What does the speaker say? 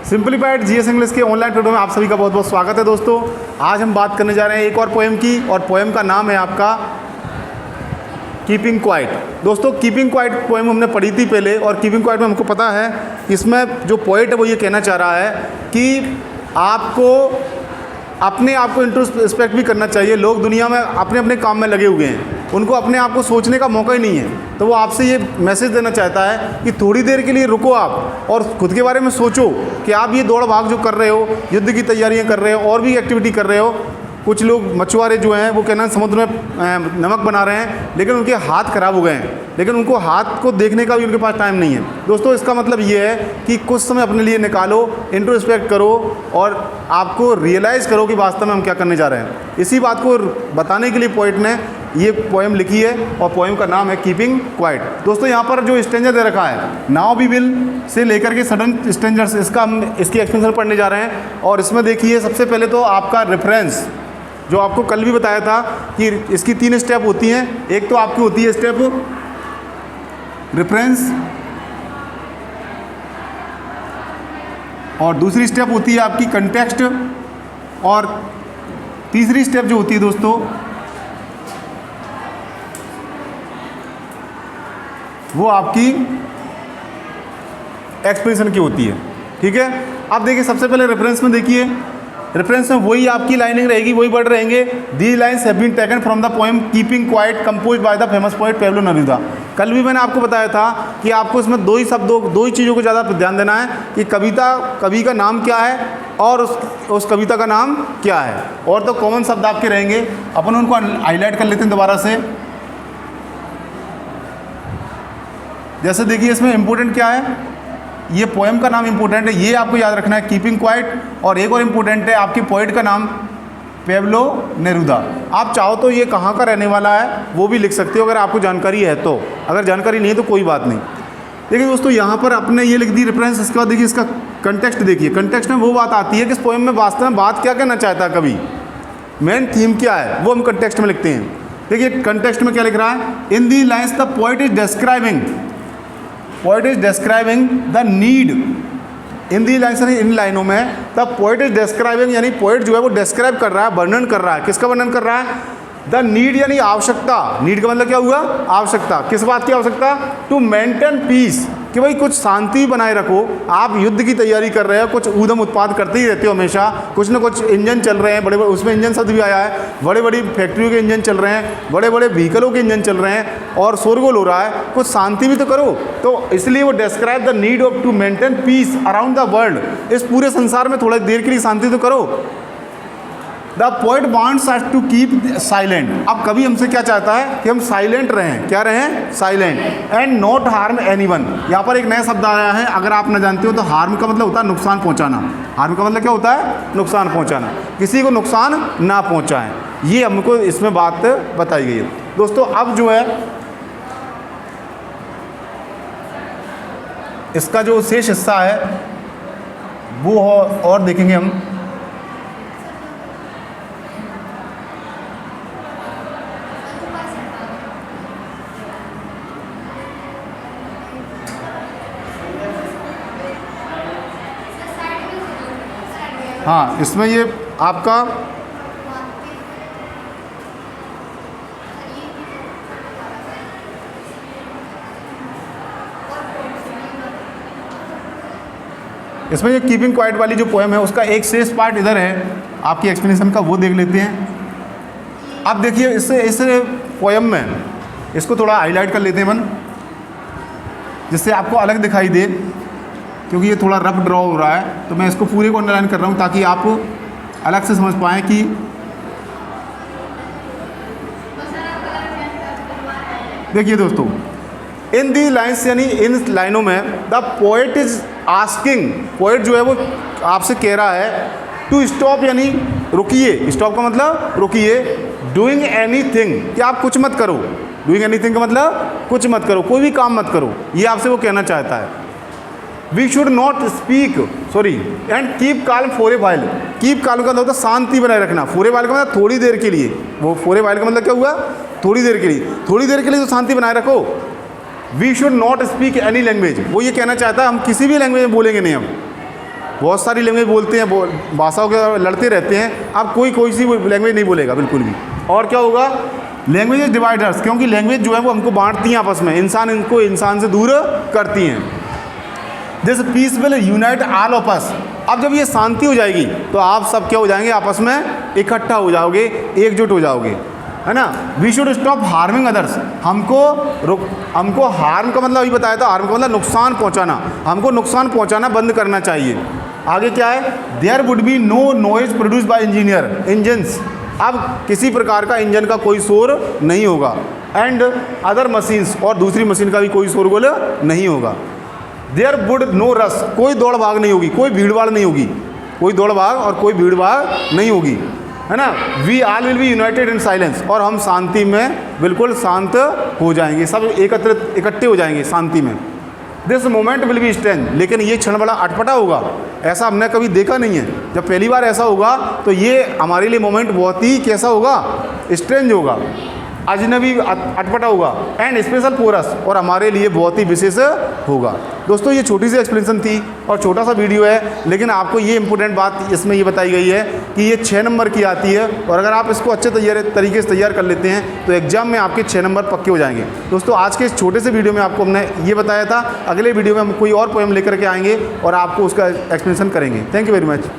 Simplified GS English के online tutorial में आप सभी का बहुत बहुत स्वागत है दोस्तों। आज हम बात करने जा रहे हैं एक और पोएम की, और पोएम का नाम है आपका कीपिंग क्वाइट। दोस्तों कीपिंग क्वाइट पोएम हमने पढ़ी थी पहले, और कीपिंग क्वाइट में हमको पता है इसमें जो पोएट है वो ये कहना चाह रहा है कि आपको अपने आप को इंट्रोस्पेक्ट भी करना चाहिए। लोग दुनिया में अपने अपने काम में लगे हुए हैं, उनको अपने आप को सोचने का मौका ही नहीं है। तो वो आपसे ये मैसेज देना चाहता है कि थोड़ी देर के लिए रुको आप और खुद के बारे में सोचो कि आप ये दौड़ भाग जो कर रहे हो, युद्ध की तैयारियां कर रहे हो और भी एक्टिविटी कर रहे हो। कुछ लोग मछुआरे जो हैं वो कहना समुद्र में नमक बना रहे हैं, लेकिन उनके हाथ खराब हो गए हैं, लेकिन उनको हाथ को देखने का भी उनके पास टाइम नहीं है। दोस्तों इसका मतलब ये है कि कुछ समय अपने लिए निकालो, इंट्रोस्पेक्ट करो और आपको रियलाइज़ करो कि वास्तव में हम क्या करने जा रहे हैं। इसी बात को बताने के लिए पोएट ने ये पोएम लिखी है, और पोएम का नाम है कीपिंग क्वाइट। दोस्तों यहाँ पर जो स्ट्रेंजर दे रखा है, नाउ वी विल से लेकर के सडन स्ट्रेंजर्स, इसका हम इसकी एक्सपेंशन पढ़ने जा रहे हैं। और इसमें देखिए सबसे पहले तो आपका रेफरेंस, जो आपको कल भी बताया था कि इसकी 3 स्टेप होती हैं। एक तो आपकी होती है स्टेप रेफरेंस, और दूसरी स्टेप होती है आपकी कंटेक्स्ट, और तीसरी स्टेप जो होती है दोस्तों वो आपकी एक्सप्रेशन की होती है। ठीक है, अब देखिए सबसे पहले रेफरेंस में देखिए, रेफरेंस में वही आपकी लाइनिंग रहेगी, वही वर्ड रहेंगे। The lines have been taken from the poem keeping quite composed by the famous poet Pablo Neruda. कल भी मैंने आपको बताया था कि आपको इसमें दो ही चीज़ों को ज़्यादा ध्यान देना है कि कवि का नाम क्या है और उस कविता का नाम क्या है। और तो कॉमन शब्द आपके रहेंगे, अपन उनको हाईलाइट कर लेते हैं दोबारा से। जैसे देखिए इसमें इम्पोर्टेंट क्या है, ये पोएम का नाम इम्पोर्टेंट है, ये आपको याद रखना है कीपिंग क्वाइट। और एक और इम्पोर्टेंट है आपकी पोएट का नाम पेब्लो नेरुदा। आप चाहो तो ये कहाँ का रहने वाला है वो भी लिख सकते हो अगर आपको जानकारी है तो, अगर जानकारी नहीं है तो कोई बात नहीं। देखिए दोस्तों यहाँ पर आपने ये लिख दी रेफरेंस, इसके बाद देखिए इसका कंटेक्स्ट देखिए। कंटेक्स्ट में वो बात आती है कि इस पोएम में वास्तव में बात क्या कहना चाहता है कवि, मेन थीम क्या है, वो हम कंटेक्स्ट में लिखते हैं। देखिए कंटेक्स्ट में क्या लिख रहा है, in the lines the poet is describing the need. In the lines इन लाइनों में द पोएट इज डिस्क्राइबिंग, यानी पोएट जो है वो डिस्क्राइब कर रहा है, वर्णन कर रहा है। किसका वर्णन कर रहा है? द नीड, यानी आवश्यकता। नीड का मतलब क्या हुआ? आवश्यकता। किस बात की आवश्यकता? टू मेंटेन पीस, कि भाई कुछ शांति बनाए रखो। आप युद्ध की तैयारी कर रहे हो, कुछ ऊधम उत्पाद करते ही रहते हो हमेशा, कुछ ना कुछ इंजन चल रहे हैं, बड़े बड़े, उसमें इंजन शब्द भी आया है, बड़े बड़ी फैक्ट्रियों के इंजन चल रहे हैं, बड़े बड़े व्हीकलों के इंजन चल रहे हैं और शोरगुल हो रहा है, कुछ शांति भी तो करो। तो इसलिए वो describe the need of to maintain peace around the world, इस पूरे संसार में थोड़ा देर के लिए शांति तो करो। The poet wants us to keep silent. अब कवि हमसे क्या चाहता है कि हम साइलेंट रहें। क्या रहें? Silent. And not harm anyone. यहाँ पर एक नया शब्द आया है, अगर आप न जानते हो तो हार्म का मतलब होता है नुकसान पहुँचाना। हार्म का मतलब क्या होता है? नुकसान पहुँचाना। किसी को नुकसान ना पहुँचाएं, ये हमको इसमें बात बताई गई है। दोस्तों अब जो है इसका जो शेष हिस्सा है वो और देखेंगे हम। हाँ, इसमें ये आपका इसमें ये कीपिंग क्वाइट वाली जो पोएम है उसका एक शेष पार्ट इधर है आपकी एक्सप्लेनेशन का, वो देख लेते हैं। अब देखिए इस पोएम में इसको थोड़ा हाईलाइट कर लेते हैं मन, जिससे आपको अलग दिखाई दे, क्योंकि ये थोड़ा रफ ड्रॉ हो रहा है। तो मैं इसको पूरे को अंडरलाइन कर रहा हूँ ताकि आप अलग से समझ पाएँ कि देखिए दोस्तों, इन दी लाइन्स, यानी इन लाइनों में the poet is asking, poet जो है वो आपसे कह रहा है टू स्टॉप, यानी रुकिए। स्टॉप का मतलब रुकिए। डूइंग एनीथिंग, कि आप कुछ मत करो। डूइंग एनीथिंग का मतलब कुछ मत करो, कोई भी काम मत करो, ये आपसे वो कहना चाहता है। We should not speak and keep calm for a while. Keep calm का मतलब शांति बनाए रखना, फॉर ए वाइल का मतलब थोड़ी देर के लिए। वो फॉर ए वाइल का मतलब क्या हुआ? थोड़ी देर के लिए। थोड़ी देर के लिए तो शांति बनाए रखो। We should not speak any language, वो ये कहना चाहता है हम किसी भी लैंग्वेज में बोलेंगे नहीं हम। बहुत सारी लैंग्वेज बोलते हैं, भाषाओं के लड़ते रहते हैं, आप कोई सी लैंग्वेज नहीं बोलेगा बिल्कुल भी। और क्या होगा, लैंग्वेज डिवाइडर्स, क्योंकि लैंग्वेज जो है वो हमको बांटती हैं आपस में, इंसान इनको इंसान से दूर करती हैं। This peace will unite all of us. अब जब ये शांति हो जाएगी तो आप सब क्या हो जाएंगे, आपस में इकट्ठा हो जाओगे, एकजुट हो जाओगे, है ना। We should stop harming others. हमको हार्म का मतलब अभी बताया था, हार्म का मतलब नुकसान पहुंचाना, हमको नुकसान पहुंचाना बंद करना चाहिए। आगे क्या है, there would be no noise produce by engines. अब किसी प्रकार का इंजन का कोई शोर नहीं होगा, एंड अदर मशीन्स, और दूसरी मशीन का भी कोई शोरगुल नहीं होगा। देयर वुड नो रस, कोई दौड़ भाग नहीं होगी, कोई भीड़ भाड़ नहीं होगी, कोई दौड़ भाग और कोई भीड़ भाड़ नहीं होगी, है ना। We all will be united in silence, और हम शांति में बिल्कुल शांत हो जाएंगे, सब इकट्ठे हो जाएंगे शांति में। This moment will be strange, लेकिन ये क्षण बड़ा अटपटा होगा, ऐसा हमने कभी देखा नहीं है। जब पहली बार ऐसा होगा तो ये हमारे लिए मोमेंट बहुत ही कैसा होगा, स्ट्रेंज होगा, अजनबी, अटपटा होगा, एंड स्पेशल फॉर अस, और हमारे लिए बहुत ही विशेष होगा। दोस्तों ये छोटी सी एक्सप्लेनेशन थी और छोटा सा वीडियो है, लेकिन आपको ये इंपॉर्टेंट बात इसमें ये बताई गई है कि ये 6 नंबर की आती है, और अगर आप इसको अच्छे तरीके से तैयार कर लेते हैं तो एग्जाम में आपके 6 नंबर पक्के हो जाएंगे। दोस्तों आज के इस छोटे से वीडियो में आपको हमने ये बताया था, अगले वीडियो में हम कोई और पोएम लेकर के आएंगे और आपको उसका एक्सप्लेनेशन करेंगे। Thank you very much.